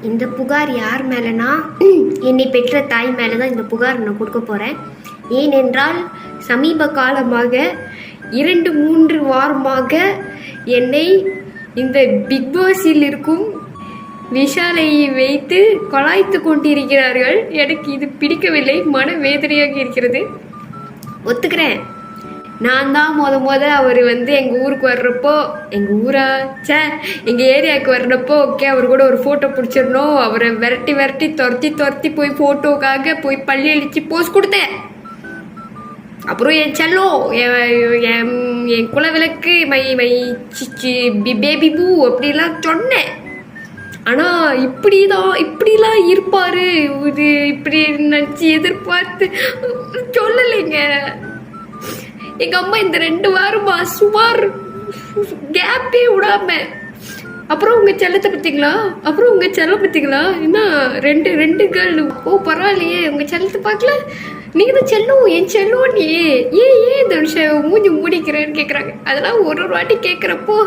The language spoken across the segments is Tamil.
இந்த புகார் யார் மேலேனா என்னை பெற்ற தாய் மேலே தான் இந்த புகார் நான் கொடுக்க போகிறேன். ஏனென்றால் சமீப காலமாக 2-3 வாரமாக என்னை இந்த பிக் பாஸில் இருக்கும் விஷாலை வைத்து கொலாய்த்து கொண்டிருக்கிறார்கள். எனக்கு இது பிடிக்கவில்லை, மன வேதனையாக இருக்கிறது. ஒத்துக்கிறேன், நான் தான் அவர் எங்கள் ஊருக்கு வர்றப்போ, எங்கள் ஊரா எங்கள் ஏரியாவுக்கு வர்றப்போ ஓகே அவர் கூட ஒரு ஃபோட்டோ பிடிச்சிடணும், அவரை விரட்டி துரத்தி போய் ஃபோட்டோக்காக போய் பள்ளி அழிச்சு போஸ்ட் கொடுத்தேன். அப்புறம் என் செல்லம், என் குலவிளக்கு, மை சிச்சி பேபி பூ அப்படிலாம் சொன்னேன். ஆனால் இப்படிலாம் இருப்பார் இது இப்படி நினச்சி எதிர்பார்த்து சொல்லலைங்க. எங்கள் அம்மா இந்த 2 வாரமா சுமார் கேப்பே விடாம. அப்புறம் உங்கள் செல்லத்தை பார்த்தீங்களா? என்ன ரெண்டு கேர்ள். ஓ பரவாயில்லையே, உங்கள் செல்லத்தை பார்க்கல, நீங்கள் தான் செல்லும், என் செல்லும். நீ ஏன் இந்த விஷயம் மூஞ்சி மூடிக்கிறேன்னு கேட்குறாங்க. அதெல்லாம் ஒரு வாட்டி கேட்குறப்போ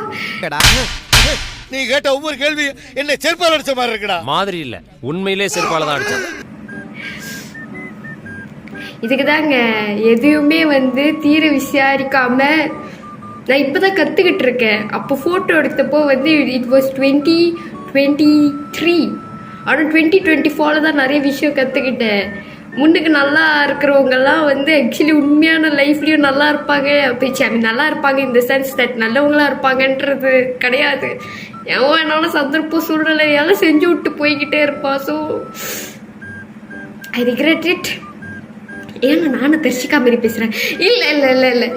நீ கேட்ட ஒவ்வொரு கேள்வி என்ன செருப்பால் அடிச்ச மாதிரி இருக்குடா. மாதிரி இல்ல, உண்மையிலே செருப்பால தான் அடிச்சேன். இதுக்கு தாங்க எதுவுமே தீர விசாரிக்காம நான் இப்போதான் கற்றுக்கிட்டு இருக்கேன். அப்போ ஃபோட்டோ எடுத்தப்போ இட் வாஸ் 2023. ஆனால் 2024 தான் நிறைய விஷயம் கற்றுக்கிட்டேன். முன்னுக்கு நல்லா இருக்கிறவங்கெல்லாம் ஆக்சுவலி உண்மையான லைஃப்லேயும் நல்லா இருப்பாங்க. அப்படி நல்லா இருப்பாங்க இந்த சென்ஸ் தட் நல்லவங்களாக இருப்பாங்கன்றது கிடையாது. எவன் வேணாலும் சந்தர்ப்ப சூழ்நிலையால செஞ்சு விட்டு போய்கிட்டே இருப்பான். So I regret it. ஏன்னா நானும் தர்ஷிகா மாரி பேசுகிறேன். இல்லை